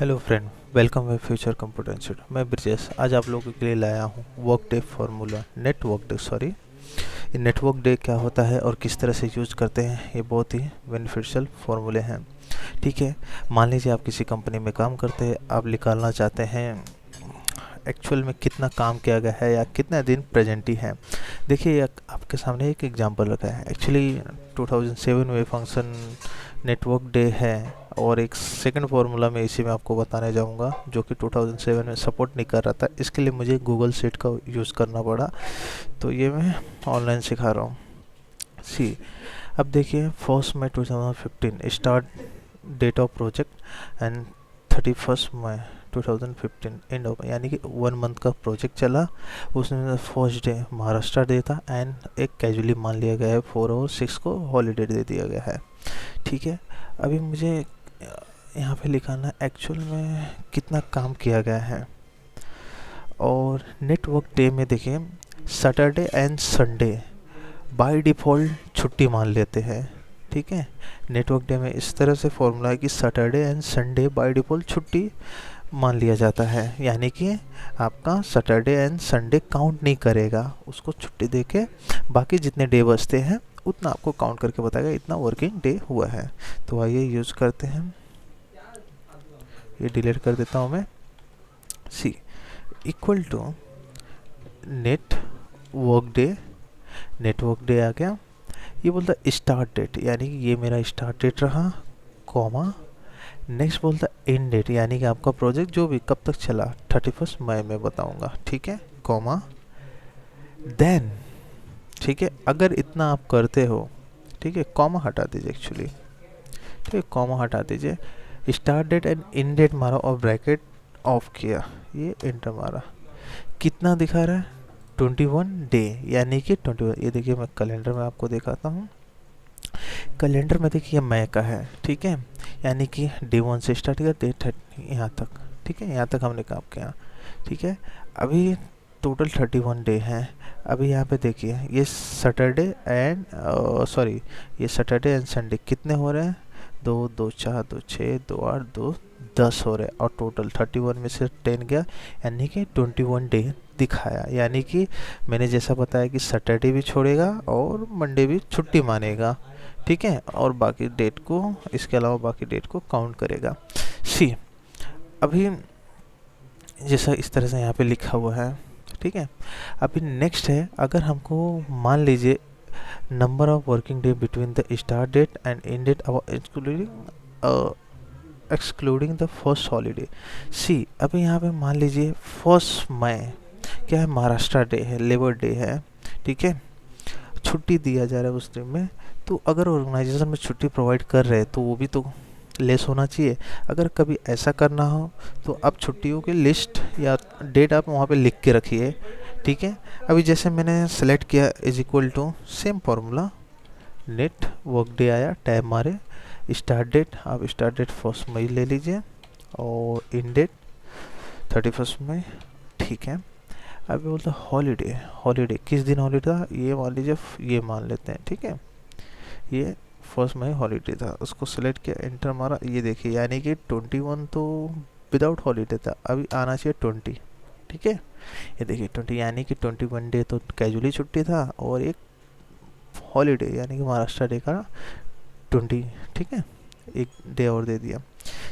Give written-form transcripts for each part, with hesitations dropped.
Hello friend, welcome है future computer institute. मैं ब्रिजेश आज आप लोगों के लिए लाया हूँ work day formula, network day sorry. ये नेटवर्क डे क्या होता है और किस तरह से यूज करते हैं, ये बहुत ही बेनिफिशियल फार्मूले हैं। ठीक है, मान लीजिए आप किसी कंपनी में काम करते हैं, आप निकालना चाहते हैं एक्चुअल में कितना काम किया गया है या कितना दिन प्रेजेंट ही है। देखिए आपके सामने एक एग्जांपल रखा है। एक्चुअली 2007 में फंक्शन नेटवर्क डे है और एक सेकंड फार्मूला में इसी में आपको बताने जाऊंगा जो कि 2007 में सपोर्ट नहीं कर रहा था। इसके लिए मुझे गूगल शीट का यूज़ करना पड़ा, तो ये मैं ऑनलाइन सिखा रहा हूँ। सी, अब देखिए 1 मई 2015 start date of project and 31 मई 2015 एंड ऑफ, यानी कि 1 मंथ का प्रोजेक्ट चला। उसमें फर्स्ट डे महाराष्ट्र डे था एंड एक कैजुअली मान लिया गया है 4 और 6 को हॉलीडे दे दिया गया है। ठीक है, अभी मुझे यहाँ पे लिखाना एक्चुअल में कितना काम किया गया है। और नेटवर्क डे में देखिए Saturday and Sunday by default छुट्टी मान लेते हैं। ठीक है, नेटवर्क डे में इस तरह से फॉर्मूला है कि Saturday and Sunday by default छुट्टी मान लिया जाता है, यानी कि आपका सैटरडे एंड संडे काउंट नहीं करेगा, उसको छुट्टी देके बाकी जितने डे बचते हैं उतना आपको काउंट करके बताएगा इतना वर्किंग डे हुआ है। तो आइए यूज़ करते हैं, ये डिलीट कर देता हूँ मैं। C equal to network day, network day आ गया। ये बोलता स्टार्ट डेट, यानी कि ये मेरा स्टार्ट डेट रहा, कॉमा नेक्स्ट बोलता एंड डेट, यानी कि आपका प्रोजेक्ट जो भी कब तक चला 31 मई में बताऊंगा। ठीक है, कॉमा देन। ठीक है, अगर इतना आप करते हो, ठीक है, कॉमा हटा दीजिए एक्चुअली। ठीक है, कॉमा हटा दीजिए, start date and end date मारा और ब्रैकेट ऑफ किया, ये एंटर मारा, कितना दिखा रहा है 21 डे, यानी कि 21। ये देखिए मैं कैलेंडर में आपको दिखाता हूँ। कैलेंडर में देखिए मई का है, ठीक है, यानी कि डे 1 से स्टार्ट किया डे 30 यहाँ तक। ठीक है, यहाँ तक हमने काम किया। ठीक है, अभी टोटल 31 डे हैं। अभी यहाँ पे देखिए ये सैटरडे एंड सॉरी, ये सैटरडे एंड संडे कितने हो रहे हैं, 2 2 4 2 6 2 8 2 10 हो रहे हैं, और टोटल 31 में से 10 गया, यानी कि 21 डे दिखाया। यानी कि मैंने जैसा बताया कि सैटरडे भी छोड़ेगा और मंडे भी छुट्टी मानेगा। ठीक है, और बाकी डेट को, इसके अलावा बाकी डेट को काउंट करेगा। सी, अभी जैसा इस तरह से यहाँ पे लिखा हुआ है। ठीक है, अभी नेक्स्ट है, अगर हमको मान लीजिए number of working day between the start date and end date excluding the first holiday. See, अभी यहाँ पे मान लीजिए 1 मई क्या है, महाराष्ट्र डे है, लेबर डे है। ठीक है, छुट्टी दिया जा रहा है उस दिन में, तो अगर ऑर्गेनाइजेशन में छुट्टी प्रोवाइड कर रहे हैं तो वो भी तो लेस होना चाहिए। अगर कभी ऐसा करना हो तो आप छुट्टियों की लिस्ट या डेट आप वहाँ पे लिख के रखिए। ठीक है, अभी जैसे मैंने सेलेक्ट किया is equal to same formula, network day आया, टैब मारे, स्टार्ट डेट आप स्टार्ट डेट 1 मई ले लीजिए और इन डेट 31 मई। ठीक है, अभी बोलते हैं हॉलीडे, हॉलीडे किस दिन हॉलीडे था, ये मान लीजिए, ये मान लेते हैं। ठीक है, ये 1 मई हॉलीडे था, उसको सेलेक्ट किया, एंटर मारा, ये देखिए यानी कि 21 तो विदाउट हॉलीडे था, अभी आना चाहिए 20। ठीक है, ये देखिए 20, यानी कि 21 डे तो कैजुअली छुट्टी था और एक हॉलीडे यानी कि महाराष्ट्र डे का 20। ठीक है, एक डे और दे दिया।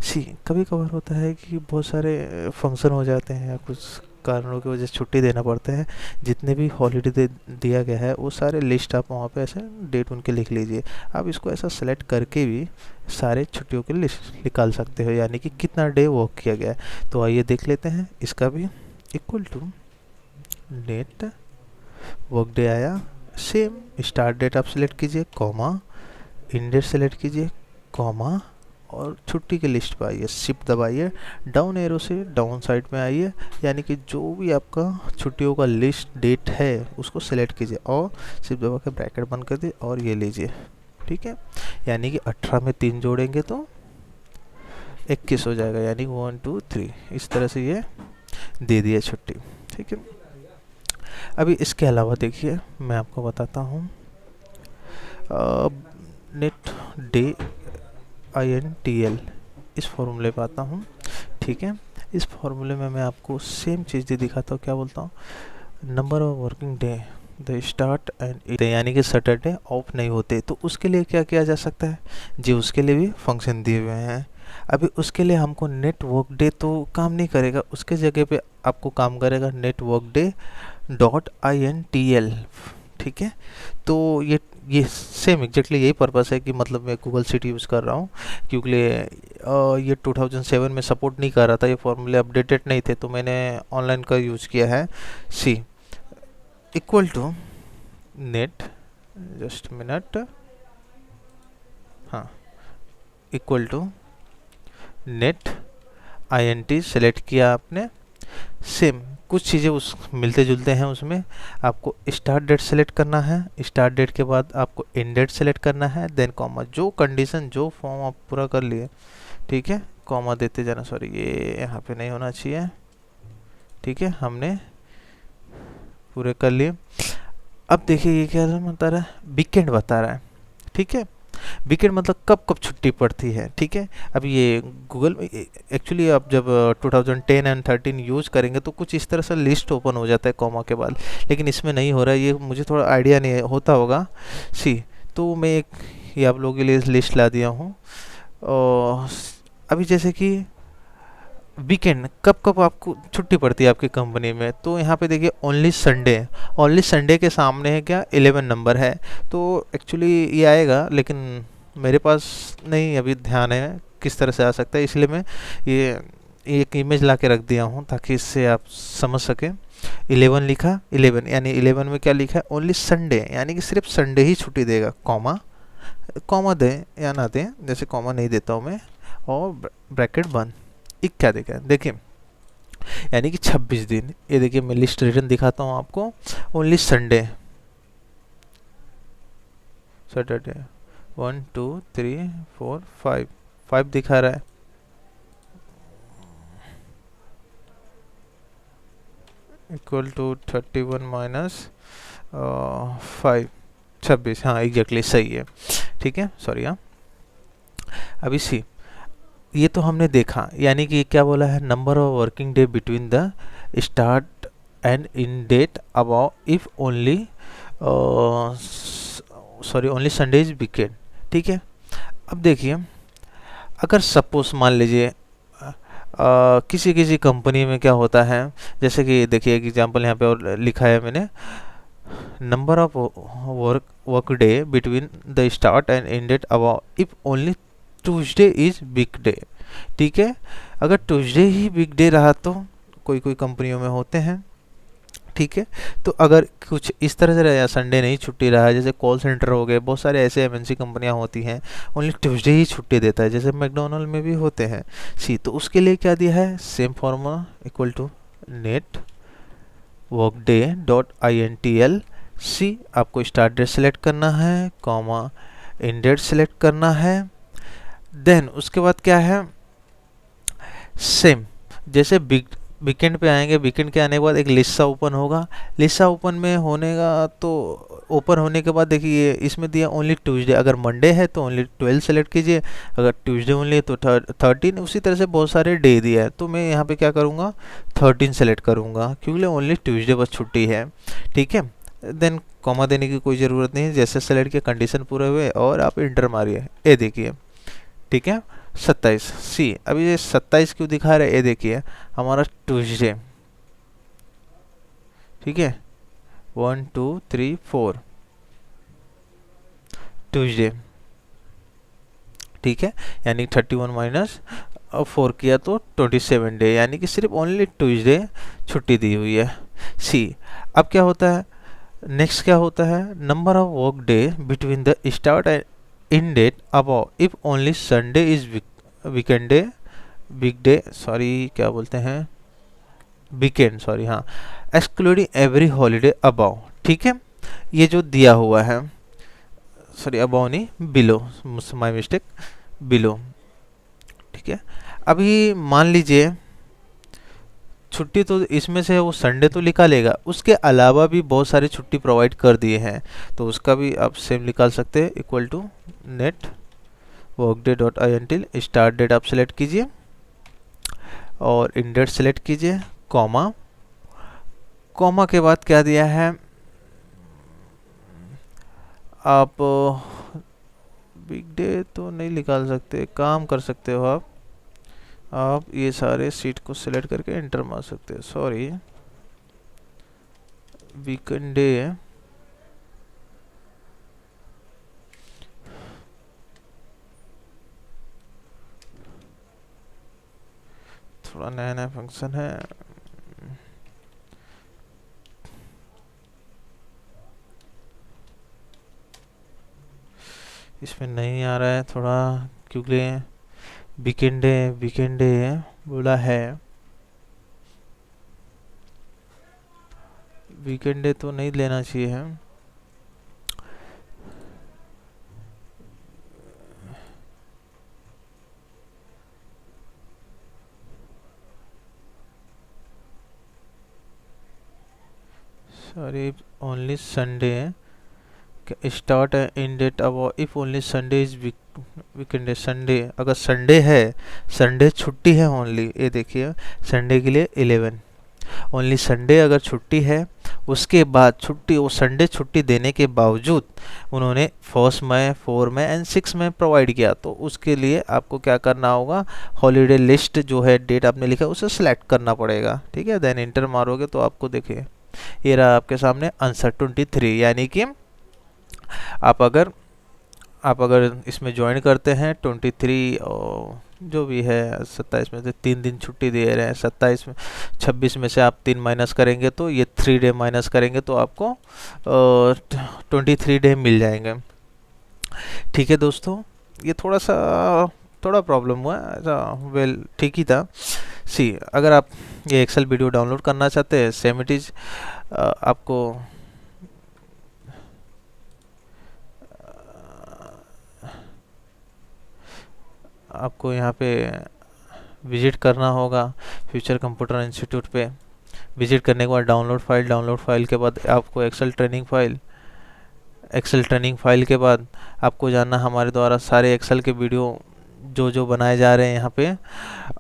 सी, कभी कभार होता है कि बहुत सारे फंक्शन हो जाते हैं या कुछ कारणों की वजह से छुट्टी देना पड़ता है, जितने भी हॉलीडे दिया गया है वो सारे लिस्ट आप वहाँ पे ऐसे डेट उनके लिख लीजिए। आप इसको ऐसा सेलेक्ट करके भी सारे छुट्टियों की लिस्ट निकाल सकते हो, यानी कि कितना डे वर्क किया गया है। तो आइए देख लेते हैं इसका भी। Equal to network day आया, सेम स्टार्ट डेट आप सेलेक्ट कीजिए, कॉमा इन डेट सेलेक्ट कीजिए, कॉमा और छुट्टी की लिस्ट पे आइए, शिफ्ट दबाइए, डाउन एरो से डाउन साइड में आइए, यानी कि जो भी आपका छुट्टियों का लिस्ट डेट है उसको सेलेक्ट कीजिए और शिफ्ट दबा के ब्रैकेट बंद कर दिए और ये लीजिए। ठीक है, यानी कि 18 में 3 जोड़ेंगे तो 21 हो जाएगा, यानी 1 2 3, इस तरह से ये दे दिया छुट्टी। ठीक है, अभी इसके अलावा देखिए मैं आपको बताता हूँ नेट डे INTL, इस फॉर्मूले पे आता हूँ। ठीक है। इस फॉर्मूले में मैं आपको सेम चीज़ दिखाता हूँ। क्या बोलता हूँ, number of working day the start and, यानी कि सैटरडे ऑफ नहीं होते, तो उसके लिए क्या किया जा सकता है जी, उसके लिए भी फंक्शन दिए हुए हैं। अभी उसके लिए हमको नेट वर्क डे तो काम नहीं करेगा, उसके जगह पे आपको काम करेगा net work day dot INTL। ठीक है, तो ये सेम एग्जैक्टली यही पर्पस है कि मतलब मैं गूगल शीट यूज़ कर रहा हूँ, क्योंकि ये 2007 में सपोर्ट नहीं कर रहा था, ये फॉर्मूले अपडेटेड नहीं थे, तो मैंने ऑनलाइन का यूज़ किया है। C equal to net, just minute, हाँ, equal to net INT select किया आपने। सेम कुछ चीज़ें उस मिलते जुलते हैं, उसमें आपको स्टार्ट डेट सेलेक्ट करना है, स्टार्ट डेट के बाद आपको एंड डेट सेलेक्ट करना है, देन कॉमा, जो कंडीशन जो फॉर्म आप पूरा कर लिए, ठीक है, कॉमा देते जाना। सॉरी, ये यहाँ पे नहीं होना चाहिए। ठीक है, हमने पूरे कर लिए। अब देखिए ये क्या बता रहा है, वीकेंड बता रहा है। ठीक है, वीकेंड मतलब कब कब छुट्टी पड़ती है। ठीक है, अब ये गूगल में एक्चुअली आप जब 2010 एंड 13 यूज़ करेंगे तो कुछ इस तरह से लिस्ट ओपन हो जाता है कॉमा के बाद, लेकिन इसमें नहीं हो रहा है। ये मुझे थोड़ा आइडिया नहीं होता होगा। सी, तो मैं ये आप लोगों के लिए लिस्ट ला दिया हूँ। और अभी जैसे कि वीकेंड कब कब आपको छुट्टी पड़ती है आपकी कंपनी में, तो यहाँ पे देखिए ओनली संडे। ओनली संडे के सामने है क्या, 11 नंबर है, तो एक्चुअली ये आएगा, लेकिन मेरे पास नहीं अभी ध्यान है किस तरह से आ सकता है, इसलिए मैं ये एक इमेज ला के रख दिया हूँ ताकि इससे आप समझ सकें। 11 लिखा, 11 यानी 11 में क्या लिखा है, ओनली संडे, यानी कि सिर्फ संडे ही छुट्टी देगा, कॉमा, कॉमा दें या ना दें, जैसे कॉमा नहीं देता हूँ मैं, और ब्रैकेट बंद। एक क्या देखा, देखिए यानी कि 26 दिन। ये देखिए मैं लिस्ट रिटर्न दिखाता हूँ आपको, ओनली संडे, सैटरडे 1 2 3 4 5 दिखा रहा है। इक्वल टू 31 माइनस 5, 26, हाँ एग्जैक्टली सही है। ठीक है, सॉरी, हाँ। अभी सी, ये तो हमने देखा, यानी कि क्या बोला है, number of working day between the start and end date about if only, sorry, only Sunday is weekend. ठीक है, अब देखिए अगर सपोज मान लीजिए किसी किसी कंपनी में क्या होता है, जैसे कि देखिए एक एग्जांपल यहाँ पे और लिखा है मैंने, number of work day between the start and end date about if only Tuesday is weekday. ठीक है, अगर ट्यूसडे ही वीकडे रहा तो कोई कोई कंपनियों में होते हैं। ठीक है, तो अगर कुछ इस तरह से रहा, संडे नहीं छुट्टी रहा, जैसे कॉल सेंटर हो गए, बहुत सारे ऐसे MNC कंपनियां होती हैं ओनली ट्यूसडे ही छुट्टी देता है, जैसे मैकडोनल्ड में भी होते हैं। सी, तो उसके लिए क्या दिया है, same formula, equal to network day dot INTL। See, आपको स्टार्ट डेट सेलेक्ट करना है, कॉमा, एंड डेट सेलेक्ट करना है, देन उसके बाद क्या है, सेम जैसे वीकेंड पे आएंगे, वीकेंड के आने के बाद एक लिस्सा ओपन होगा, लिस्सा ओपन में होने का, तो ओपन होने के बाद देखिए इसमें दिया ओनली ट्यूसडे, अगर मंडे है तो ओनली 12 सेलेक्ट कीजिए, अगर ट्यूसडे ओनली है तो 13, उसी तरह से बहुत सारे डे दिया है, तो मैं यहाँ पे क्या करूँगा, 13 सेलेक्ट करूँगा, क्योंकि ओनली ट्यूसडे बस छुट्टी है। ठीक है, देन कॉमा देने की कोई ज़रूरत नहीं है, जैसे सेलेक्ट किया कंडीशन पूरे हुए और आप इंटर मारिए, ये देखिए। ठीक है, 27। सी, अभी ये 27 क्यों दिखा रहा है, ये देखिए हमारा ट्यूसडे। ठीक है, 1 2 3 4 ट्यूसडे। ठीक है, यानी 31 माइनस 4 किया तो 27 डे, यानी कि सिर्फ ओनली ट्यूसडे छुट्टी दी हुई है। सी, अब क्या होता है, नेक्स्ट क्या होता है, number of work day between the start and end date about if only Sunday is weekend day, weekday, sorry क्या बोलते हैं, वीकेंड, सॉरी, हाँ, एक्सक्लूडिंग एवरी हॉलीडे अबाउ। ठीक है, ये जो दिया हुआ है, सॉरी अबाउ नहीं, बिलो, माय मिस्टेक, बिलो। ठीक है, अभी मान लीजिए छुट्टी तो इसमें से वो संडे तो निकालेगा, उसके अलावा भी बहुत सारी छुट्टी प्रोवाइड कर दिए हैं, तो उसका भी आप सेम निकाल सकते हैं, equal to network day dot INTL, start date आप सेलेक्ट कीजिए, और इंडेट सेलेक्ट कीजिए, कॉमा, कॉमा के बाद क्या दिया है, आप वीकडे तो नहीं निकाल सकते, काम कर सकते हो आप ये सारे सीट को सिलेक्ट करके एंटर मार सकते हो। सॉरी, वीकेंड डे, थोड़ा नया नया फंक्शन है। इसमें नहीं आ रहा है थोड़ा, क्योंकि वीकेंड डे बोला है, वीकेंड डे तो नहीं लेना चाहिए है। Sorry, only Sunday start end date, अब if only Sunday is weekend day, Sunday अगर संडे है, संडे छुट्टी है ओनली, ये देखिए संडे के लिए 11, ओनली संडे अगर छुट्टी है, उसके बाद छुट्टी, वो संडे छुट्टी देने के बावजूद उन्होंने 1 मई 4 मई एंड 6 मई प्रोवाइड किया, तो उसके लिए आपको क्या करना होगा, हॉलीडे लिस्ट जो है डेट आपने लिखा उसे सिलेक्ट करना पड़ेगा। ठीक है, देन इंटर मारोगे तो आपको देखिए ये रहा आपके सामने आंसर 23, यानी कि आप अगर इसमें ज्वाइन करते हैं 23 और जो भी है 27 में से 3 दिन छुट्टी दे रहे हैं, 27 में 26 में से आप 3 माइनस करेंगे तो ये 3 डे माइनस करेंगे तो आपको 23 डे मिल जाएंगे। ठीक है दोस्तों, ये थोड़ा प्रॉब्लम हुआ, वेल ठीक ही था। सी, अगर आप ये एक्सेल वीडियो डाउनलोड करना चाहते हैं, सेम इट इज आपको यहाँ पे विजिट करना होगा फ्यूचर कंप्यूटर इंस्टीट्यूट पे। विजिट करने के बाद डाउनलोड फाइल के बाद आपको एक्सेल ट्रेनिंग फाइल के बाद आपको जानना हमारे द्वारा सारे एक्सेल के वीडियो जो बनाए जा रहे हैं यहाँ पे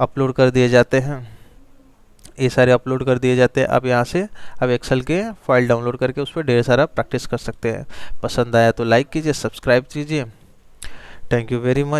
अपलोड कर दिए जाते हैं, ये सारे अपलोड कर दिए जाते हैं। आप यहाँ से अब एक्सेल के फाइल डाउनलोड करके उस पर ढेर सारा प्रैक्टिस कर सकते हैं। पसंद आया तो लाइक कीजिए, सब्सक्राइब कीजिए। Thank you very much.